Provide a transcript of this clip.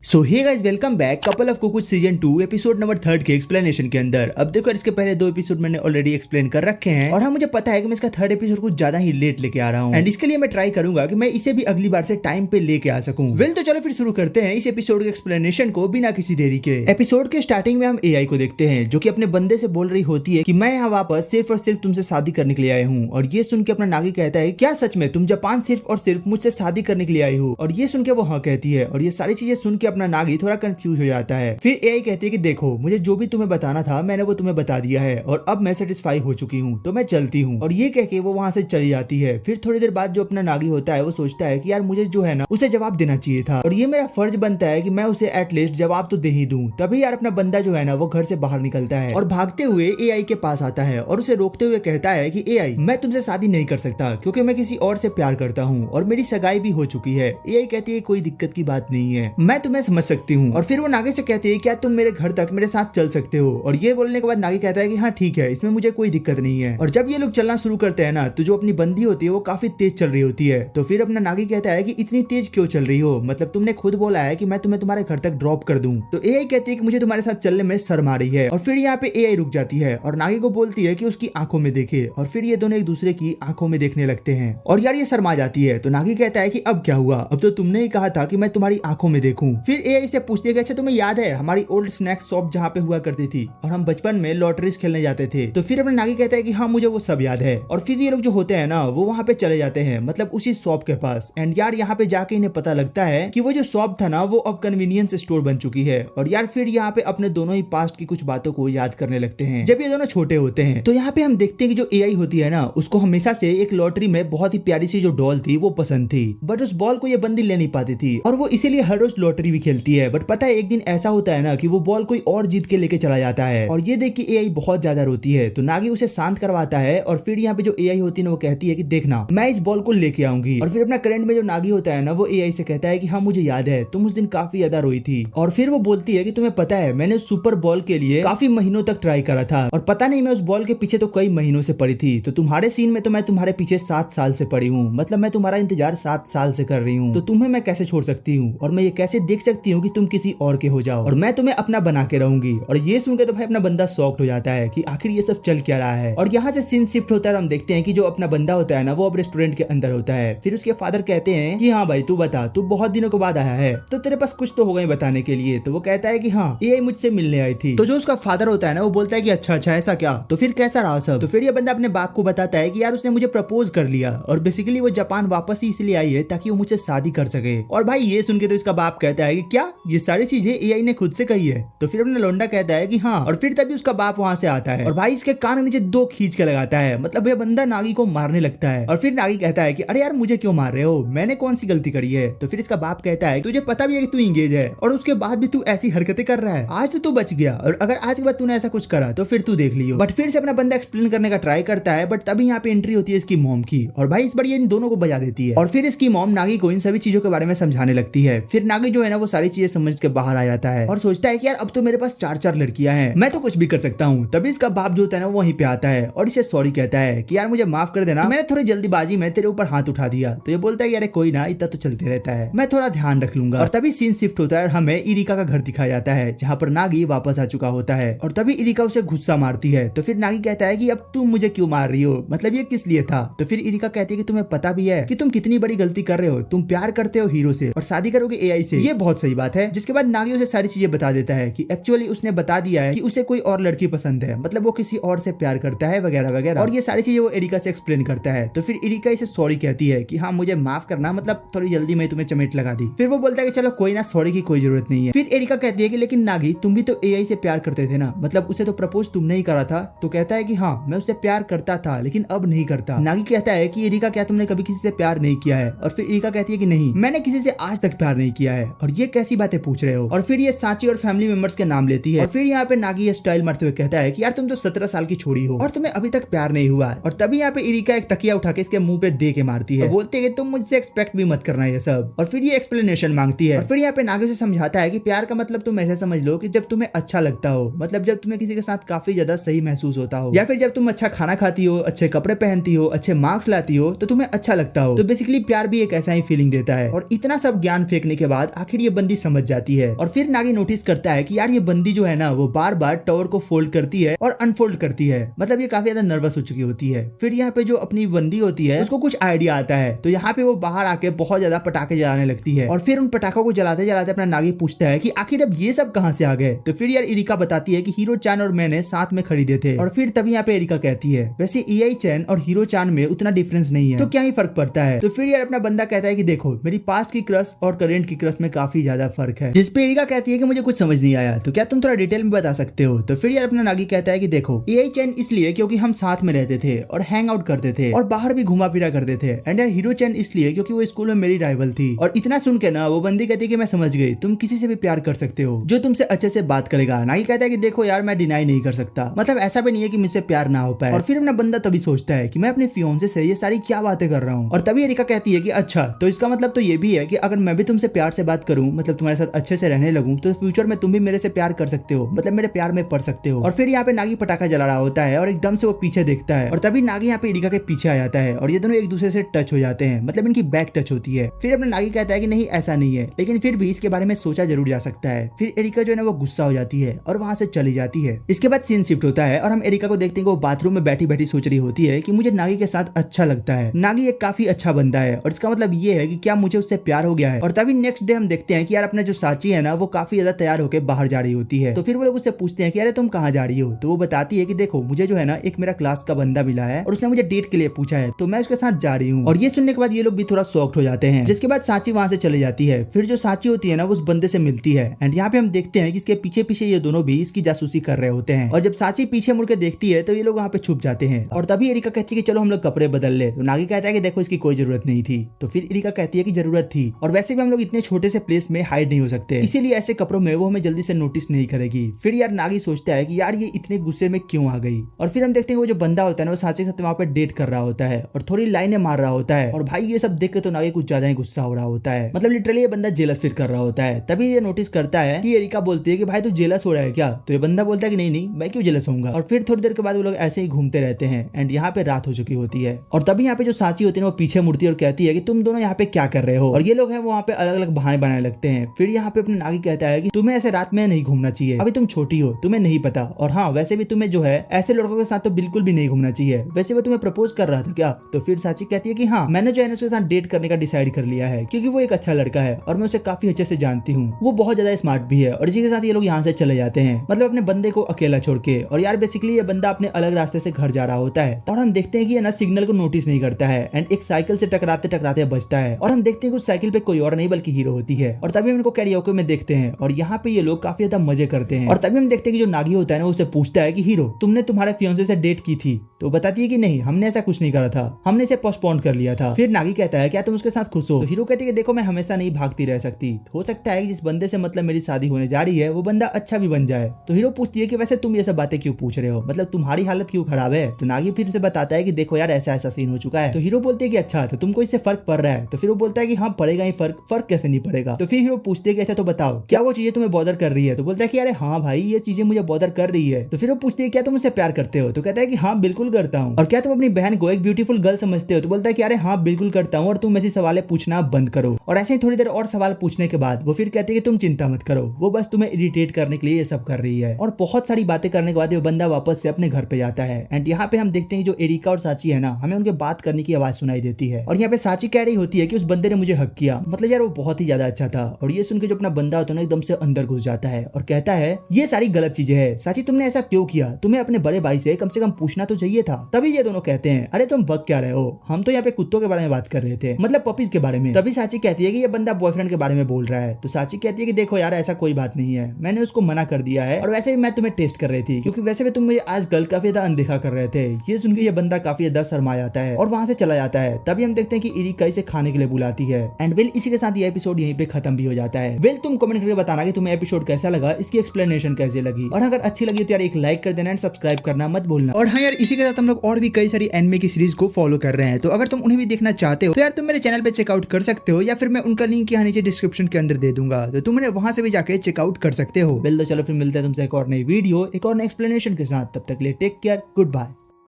So hey guys, welcome back couple of cuckoos season 2 episode number 3 के explanation के अंदर। अब देखो, इसके पहले 2 एपिसोड मैंने ऑलरेडी एक्सप्लेन कर रखे हैं और हाँ, मुझे पता है कि मैं इसका 3rd एपिसोड कुछ ज्यादा ही लेट लेके आ रहा हूँ एंड इसके लिए मैं ट्राई करूंगा कि मैं इसे भी अगली बार से टाइम पे लेके आ सकूं। वेल, तो चलो फिर शुरू करते हैं इस एपिसोड के एक्सप्लेनेशन को बिना किसी देरी के। एपिसोड के स्टार्टिंग में हम एआई को देखते हैं जो कि अपने बंदे से बोल रही होती है कि मैं यहाँ वापस सिर्फ और सिर्फ तुमसे शादी करने के लिए आया हूँ। और ये सुन के अपना नागी कहता है, क्या सच में तुम जापान सिर्फ और सिर्फ मुझसे शादी करने के लिए आई हो? और ये सुन के वो हाँ कहती है और ये सारी चीजें सुन के अपना नागी थोड़ा कंफ्यूज हो जाता है। फिर एआई कहती है कि देखो, मुझे जो भी तुम्हें बताना था मैंने वो तुम्हें बता दिया है और अब मैं सेटिस्फाई हो चुकी हूँ, तो मैं चलती हूँ। और ये कह के वो वहां से चली जाती है। फिर थोड़ी देर बाद जो अपना नागी होता है वो सोचता है कि यार मुझे जो है ना उसे जवाब देना चाहिए था और ये मेरा फर्ज बनता है कि मैं उसे एटलीस्ट जवाब तो दे ही दूं। तभी यार अपना बंदा जो है ना वो घर से बाहर निकलता है और भागते हुए एआई के पास आता है और उसे रोकते हुए कहता है कि एआई, मैं तुमसे शादी नहीं कर सकता क्योंकि मैं किसी और से प्यार करता हूँ और मेरी सगाई भी हो चुकी है। एआई कहती है कोई दिक्कत की बात नहीं है, मैं तुम्हें समझ सकती हूँ। और फिर वो नागी से कहती है क्या तुम मेरे घर तक मेरे साथ चल सकते हो? और ये बोलने के बाद नागी कहता है कि हाँ ठीक है, इसमें मुझे कोई दिक्कत नहीं है। और जब ये लोग चलना शुरू करते हैं ना तो जो अपनी बंदी होती है वो काफी तेज चल रही होती है। तो फिर अपना नागी कहता है कि इतनी तेज क्यों चल रही हो? मतलब तुमने खुद बोला है कि मैं तुम्हें तुम्हारे घर तक ड्रॉप कर दूं। तो एआई कहती है कि मुझे तुम्हारे साथ चलने में शर्म आ रही है। और फिर यहाँ पे एआई रुक जाती है और नागी को बोलती है कि उसकी आंखों में देखे और फिर ये दोनों एक दूसरे की आंखों में देखने लगते हैं और यार ये शर्मा जाती है। तो नागी कहता है कि अब क्या हुआ? अब तो तुमने ही कहा था कि मैं तुम्हारी आंखों में देखूं। फिर एआई से पूछती है कि अच्छा तुम्हें याद है हमारी ओल्ड स्नैक्स शॉप जहाँ पे हुआ करती थी और हम बचपन में लॉटरीज खेलने जाते थे? तो फिर अपना नागी कहता है कि हाँ मुझे वो सब याद है। और फिर ये लोग जो होते हैं ना वो वहाँ पे चले जाते हैं, मतलब उसी शॉप के पास। एंड यार यहाँ पे जाके इन्हें पता लगता है कि वो जो शॉप था ना वो अब कन्वीनियंस स्टोर बन चुकी है। और यार फिर यहाँ पे अपने दोनों ही पास्ट की कुछ बातों को याद करने लगते हैं जब ये दोनों छोटे होते हैं। तो यहाँ पे हम देखते हैं कि जो एआई होती है ना उसको हमेशा से एक लॉटरी में बहुत ही प्यारी सी जो डॉल थी वो पसंद थी, बट उस बॉल को ये बंदी ले नहीं पाती थी और वो इसीलिए हर रोज लॉटरी भी खेलती है। बट पता है एक दिन ऐसा होता है ना कि वो बॉल कोई और जीत के लेके चला जाता है और ये देख के एआई बहुत ज्यादा रोती है। तो नागी उसे शांत करवाता है और फिर यहाँ पे जो एआई होती है ना वो कहती है कि देखना मैं इस बॉल को लेके आऊंगी। और फिर अपना करंट में जो नागी होता है ना वो एआई से कहता है कि हाँ मुझे याद है तुम उस दिन काफी ज्यादा रोई थी। और फिर वो बोलती है कि तुम्हें पता है मैंने सुपर बॉल के लिए काफी महीनों तक ट्राई करा था और पता नहीं मैं उस बॉल के पीछे तो कई महीनों से पड़ी थी। तो तुम्हारे सीन में तो मैं तुम्हारे पीछे 7 साल से पड़ी हूँ, मतलब मैं तुम्हारा इंतजार 7 साल से कर रही हूँ। तो तुम्हें मैं कैसे छोड़ सकती हूँ और मैं ये कैसे देख सकती हूँ कि तुम किसी और के हो जाओ और मैं तुम्हें अपना बना के रहूंगी। और ये सुनकर तो भाई अपना बंदा शॉक्ड हो जाता है कि आखिर ये सब चल क्या रहा है। और यहाँ से सीन शिफ्ट होता है और हम देखते हैं कि जो अपना बंदा होता है ना वो अब रेस्टोरेंट के अंदर होता है। फिर उसके फादर कहते हैं कि हाँ भाई तू बता, तू बहुत दिनों के बाद आया है तो तेरे पास कुछ तो होगा ही बताने के लिए। तो वो कहता है कि हाँ एआई मुझसे मिलने आई थी। तो जो उसका फादर होता है ना वो बोलता है कि अच्छा अच्छा ऐसा क्या, तो फिर कैसा रहा सब? तो फिर ये बंदा अपने बाप को बताता है कि यार उसने मुझे प्रपोज कर लिया और बेसिकली वो जापान वापस ही इसलिए आई है ताकि वो मुझसे शादी कर सके। और भाई ये सुन के तो इसका बाप कहता है कि क्या ये सारी चीजें एआई ने खुद से कही है? तो फिर अपना लौंडा कहता है कि हाँ। और फिर तभी उसका बाप वहां से आता है और भाई इसके कान के नीचे 2 खींच के लगाता है, मतलब ये बंदा नागी को मारने लगता है। और फिर नागी कहता है कि अरे यार मुझे क्यों मार रहे हो, मैंने कौन सी गलती करी है? तो फिर इसका बाप कहता है तुझे पता भी है कि तू इंगेज है और उसके बाद भी तू ऐसी हरकतें कर रहा है, आज तो तू बच गया और अगर आज के बाद तूने ऐसा कुछ करा तो फिर तू देख लियो। बट फिर से अपना बंदा एक्सप्लेन करने का ट्राई करता है, बट तभी यहाँ पे एंट्री होती है इसकी मॉम की और भाई इस बार ये इन दोनों को बजा देती है और फिर इसकी मॉम नागी को इन सभी चीजों के बारे में समझाने लगती है। फिर नागी जो है ना वो सारी चीजें समझ के बाहर आ जाता है और सोचता है कि यार अब तो मेरे पास 4 लड़कियां हैं, मैं तो कुछ भी कर सकता हूँ। तभी इसका बाप जो होता है ना वो वहीं पे आता है और इसे सॉरी कहता है कि यार मुझे माफ कर देना, मैंने थोड़ी जल्दीबाजी में तेरे ऊपर हाथ उठा दिया। तो ये बोलता है कि अरे कोई ना, इतना तो चलते रहता है, मैं थोड़ा ध्यान रख लूंगा। और तभी सीन शिफ्ट होता है और हमें इरिका का घर दिखाया जाता है जहाँ पर नागी वापस आ चुका होता है और तभी इरिका उसे गुस्सा मारती है। तो फिर नागी कहता है कि अब तुम मुझे क्यों मार रही हो, मतलब ये किस लिए था? तो फिर इरिका कहती है कि तुम्हें पता भी है कि तुम कितनी बड़ी गलती कर रहे हो, तुम प्यार करते हो हीरो से और शादी करोगे एआई से, ये बहुत सही बात है। जिसके बाद नागी उसे सारी चीजें बता देता है कि एक्चुअली उसने बता दिया है कि उसे कोई और लड़की पसंद है, मतलब वो किसी और से प्यार करता है वगैरह वगैरह, और ये सारी चीजें वो एरिका से एक्सप्लेन करता है। तो फिर एरिका इसे सॉरी कहती है कि हाँ मुझे माफ करना, मतलब थोड़ी जल्दी में तुम्हें चमेट लगा दी। फिर वो बोलता है कि चलो कोई ना, सॉरी की कोई जरूरत नहीं है। फिर एरिका कहती है कि लेकिन नागी तुम भी तो एआई से प्यार करते थे ना, मतलब उसे तो प्रपोज तुमने ही करा था। तो कहता है कि हाँ मैं उससे प्यार करता था लेकिन अब नहीं करता। नागी कहता है कि एरिका क्या तुमने कभी किसी से प्यार नहीं किया है? और फिर एरिका कहती है कि नहीं, मैंने किसी से आज तक प्यार नहीं किया है और ये कैसी बातें पूछ रहे हो? और फिर ये सांची और फैमिली मेंबर्स के नाम लेती है और फिर यहाँ पे नागी स्टाइल मारते हुए कहता है कि यार तुम तो 17 साल की छोड़ी हो और तुम्हें अभी तक प्यार नहीं हुआ है। और तभी यहाँ पे एरिका एक तकिया उठा के इसके मुंह पे दे के मारती है और बोलती है कि तुम मुझसे एक्सपेक्ट भी मत करना ये सब। और फिर ये एक्सप्लेनेशन मांगती है और फिर यहाँ पे नागी से समझाता है कि प्यार का मतलब तुम ऐसे समझ लो कि जब तुम्हें अच्छा लगता हो, मतलब जब तुम्हें किसी के साथ काफी ज्यादा सही महसूस होता हो, या फिर जब तुम अच्छा खाना खाती हो, अच्छे कपड़े पहनती हो, अच्छे मार्क्स लाती हो तो तुम्हें अच्छा लगता हो। तो बेसिकली प्यार भी एक ऐसा ही फीलिंग देता है। और इतना सब ज्ञान फेंकने के बाद आखिर ये ये बंदी समझ जाती है। और फिर नागी नोटिस करता है कि यार ये बंदी जो है ना वो बार बार टावर को फोल्ड करती है और अनफोल्ड करती है, मतलब ये काफी ज्यादा नर्वस हो चुकी होती है। फिर यहाँ पे जो अपनी बंदी होती है उसको कुछ आइडिया आता है, तो यहाँ पे वो बाहर आके बहुत ज्यादा पटाखे जलाने लगती है। और फिर उन पटाखों को जलाते जलाते अपना नागी पूछता है कि आखिर अब ये सब कहाँ से आ गए। तो फिर यार एरिका बताती है कि हीरो चान और मैंने साथ में खरीदे थे। और फिर तभी यहाँ पे एरिका कहती है वैसे एआई चैन और हीरो चान में उतना डिफरेंस नहीं है, तो क्या ही फर्क पड़ता है। तो फिर यार अपना बंदा कहता है कि देखो मेरी पास्ट की क्रश और करंट की क्रश में काफी ज्यादा फर्क है, जिसपे एरिका कहती है कि मुझे कुछ समझ नहीं आया, तो क्या तुम थोड़ा डिटेल में बता सकते हो। तो फिर यार अपना नागी कहता है कि देखो एआई चैन इसलिए क्योंकि हम साथ में रहते थे और हैंग आउट करते थे और बाहर भी घुमा फिरा करते थे, एंड यार हीरो चैन इसलिए क्योंकि वो स्कूल में मेरी राइवल थी। और इतना सुन के ना वो बंदी कहती है कि मैं समझ गई, तुम किसी से भी प्यार कर सकते हो जो तुमसे अच्छे से बात करेगा। नागी कहता है कि देखो यार मैं डिनाई नहीं कर सकता, मतलब ऐसा भी नहीं है कि मुझसे प्यार ना हो पाए। और फिर अपना बंदा तभी सोचता है कि मैं अपने फियोंसे से ये सारी क्या बातें कर रहा हूँ। और तभी एरिका कहती है कि अच्छा तो इसका मतलब तो ये भी है कि अगर मैं भी तुमसे प्यार से बात करूं, मतलब तुम्हारे साथ अच्छे से रहने लगूं, तो फ्यूचर में तुम भी मेरे से प्यार कर सकते हो, मतलब मेरे प्यार में पड़ सकते हो। और फिर यहाँ पे नागी पटाखा जला रहा होता है और एकदम से वो पीछे देखता है और तभी नागी यहाँ पे एरिका के पीछे आ जाता है और ये दोनों एक दूसरे से टच हो जाते हैं, मतलब इनकी बैक टच होती है। फिर अपना नागी कहता है कि नहीं ऐसा नहीं है, लेकिन फिर भी इसके बारे में सोचा जरूर जा सकता है। फिर एरिका जो है ना वो गुस्सा हो जाती है और वहां से चली जाती है। इसके बाद सीन शिफ्ट होता है और हम एरिका को देखते हैं कि वो बाथरूम में बैठी बैठी सोच रही होती है कि मुझे नागी के साथ अच्छा लगता है, नागी एक काफी अच्छा बंदा है और इसका मतलब ये है कि क्या मुझे उससे प्यार हो गया है। और तभी नेक्स्ट डे हम देखते हैं कि यार अपना जो साची है ना वो काफी ज्यादा तैयार होकर बाहर जा रही होती है। तो फिर वो लोग उससे पूछते हैं कि अरे तुम कहाँ जा रही हो। तो वो बताती है कि देखो मुझे जो है ना एक मेरा क्लास का बंदा मिला है और उसने मुझे डेट के लिए पूछा है, तो मैं उसके साथ जा रही हूँ। और ये सुनने के बाद ये लोग भी थोड़ा शॉक्ड हो जाते हैं, जिसके बाद साची वहां से चली जाती है। फिर जो साची होती है ना वो उस बंदे से मिलती है एंड यहाँ पे हम देखते हैं कि इसके पीछे पीछे ये दोनों भी इसकी जासूसी कर रहे होते हैं। और जब साची पीछे मुड़ के देखती है तो ये लोग वहाँ पे छुप जाते हैं। और तभी एरिका कहती है कि चलो हम लोग कपड़े बदल ले। तो नागी कहता है कि देखो इसकी कोई जरूरत नहीं थी। तो फिर एरिका कहती है कि जरूरत थी, और वैसे भी हम लोग इतने छोटे से प्लेस में हाइड नहीं हो सकते, इसीलिए ऐसे कपड़ों में वो हमें जल्दी से नोटिस नहीं करेगी। फिर यार नागी सोचता है कि यार ये इतने गुस्से में क्यों आ गई। और फिर हम देखते हैं वो जो बंदा होता है ना वो साची के साथ वहाँ पे डेट कर रहा होता है और थोड़ी लाइनें मार रहा होता है। और भाई ये सब देख के तो नागी कुछ ज्यादा ही गुस्सा हो रहा होता है, मतलब लिटरली ये बंदा जेलस फील कर रहा होता है। तभी ये नोटिस करता है कि एरिका बोलती है कि भाई तू जेलस हो रहा है क्या। तो ये बंदा बोलता है कि नहीं नहीं मैं क्यों जेलस होऊंगा। और फिर थोड़ी देर के बाद वो लोग ऐसे ही घूमते रहते हैं एंड यहाँ पे रात हो चुकी होती है। और तभी यहाँ पे जो साची होती है वो पीछे मुड़ती है और कहती है कि तुम दोनों यहाँ पे क्या कर रहे हो। और ये लोग हैं वो वहाँ पे अलग अलग बहाने बनाने लगते हैं। फिर यहाँ पे अपने नागी कहता है कि तुम्हें ऐसे रात में नहीं घूमना चाहिए, अभी तुम छोटी हो, तुम्हें नहीं पता। और हाँ वैसे भी तुम्हें जो है ऐसे लड़कों के साथ तो बिल्कुल भी नहीं घूमना चाहिए। वैसे वो तुम्हें प्रपोज कर रहा था क्या। तो फिर साची कहती है कि हाँ मैंने जो है उसके साथ डेट करने का डिसाइड कर लिया है, क्योंकि वो एक अच्छा लड़का है और मैं उसे काफी अच्छे से जानती हूँ, वो बहुत ज्यादा स्मार्ट भी है। और इसी के साथ ये लोग यहाँ से चले जाते हैं, मतलब अपने बंदे को अकेला छोड़ के। और यार बेसिकली ये बंदा अपने अलग रास्ते से घर जा रहा होता है और हम देखते हैं कि ये ना सिग्नल को नोटिस नहीं करता है एंड एक साइकिल से टकराते टकराते बचता है। और हम देखते हैं कि उस साइकिल पे कोई और नहीं बल्कि हीरो होती है। और तभी हम इनको कैरियोके में देखते हैं और यहाँ पे ये लोग काफी ज्यादा मजे करते हैं। और तभी हम देखते हैं कि जो नागी होता है ना उसे पूछता है कि हीरो तुमने तुम्हारे फियांसे से डेट की थी। तो बताती है कि नहीं हमने ऐसा कुछ नहीं करा था, हमने इसे पोस्टपोन कर लिया था। फिर नागी कहता है क्या तुम उसके साथ खुश हो। तो हीरो कहती है कि देखो मैं हमेशा नहीं भागती रह सकती, हो सकता है कि जिस बंदे से मतलब मेरी शादी होने जा रही है वो बंदा अच्छा भी बन जाए। तो हीरो पूछती है कि वैसे तुम ये सब बातें क्यों पूछ रहे हो, मतलब तुम्हारी हालत क्यों खराब है। तो नागी फिर से बताता है कि देखो यार ऐसा ऐसा सीन हो चुका है। तो हीरो बोलते है कि अच्छा तो तुमको इससे फर्क पड़ रहा है। तो फिर वो बोलता है कि हाँ पड़ेगा ही फर्क, फर्क कैसे नहीं पड़ेगा। तो फिर हीरो पूछते है कि अच्छा तो बताओ क्या वो चीजें तुम्हें बॉदर कर रही है। तो बोलता है कि अरे हाँ भाई ये चीजें मुझे बॉदर कर रही है। तो फिर वो पूछती है क्या तुम उससे प्यार करते हो। तो कहता है कि हाँ बिल्कुल करता हूँ। और क्या तुम अपनी बहन को एक ब्यूटीफुल गर्ल समझते हो। तो बोलता है कि अरे हाँ बिल्कुल करता हूँ और तुम ऐसे सवाल पूछना बंद करो। और ऐसे ही थोड़ी देर और सवाल पूछने के बाद वो फिर कहती है कि तुम चिंता मत करो, वो बस तुम्हें इरिटेट करने के लिए ये सब कर रही है। और बहुत सारी बातें करने के बाद वो बंदा वापस से अपने घर पे जाता है एंड यहाँ पे हम देखते हैं जो एरिका और साची है ना हमें उनके बात करने की आवाज सुनाई देती है। और यहाँ पे साची कह रही होती है कि उस बंदे ने मुझे हक किया, मतलब यार वो बहुत ही ज्यादा अच्छा था। और ये सुन के जो अपना बंदा होता है ना एकदम से अंदर घुस जाता है और कहता है ये सारी गलत चीजें है साची, तुमने ऐसा क्यों किया, तुम्हें अपने बड़े भाई से कम पूछना तो चाहिए था। तभी ये दोनों कहते हैं अरे तुम बक क्या रहे हो, हम तो यहाँ पे कुत्तों के बारे में बात कर रहे थे, मतलब पपीज के बारे में। तभी साची कहती है कि ये बंदा बॉयफ्रेंड के बारे में बोल रहा है। तो साची कहती है कि देखो यार ऐसा कोई बात नहीं है, मैंने उसको मना कर दिया है और वैसे भी मैं तुम्हें टेस्ट कर रही थी, क्योंकि वैसे भी तुम मुझे आजकल काफी ज्यादा अनदेखा कर रहे थे। ये सुन के ये बंदा काफी ज्यादा शर्मा जाता है और वहां से चला जाता है। तभी हम देखते हैं कि एरिका इसे खाने के लिए बुलाती है एंड वेल इसी के साथ ये एपिसोड यहीं पे खत्म भी हो जाता है। वेल तुम कमेंट करके बताना कि तुम्हें एपिसोड कैसा लगा, इसकी एक्सप्लेनेशन कैसे लगी, और अगर अच्छी लगी तो यार एक लाइक कर देना एंड सब्सक्राइब करना मत भूलना। और हाँ यार इसी के साथ हम लोग और भी कई सारी एनिमे की सीरीज को फॉलो कर रहे हैं, तो अगर तुम उन्हें भी देखना चाहते हो तो यार तुम मेरे चैनल पे चेकआउट कर सकते हो, या फिर मैं उनका लिंक यहाँ नीचे डिस्क्रिप्शन के अंदर दे दूंगा, तो तुम उन्हें वहां से भी जाके चेकआउट कर सकते हो। वेल तो चलो फिर मिलते हैं तुमसे एक और नई वीडियो एक और नई एक्सप्लेनेशन के साथ, तब तक के लिए टेक केयर, गुड बाय।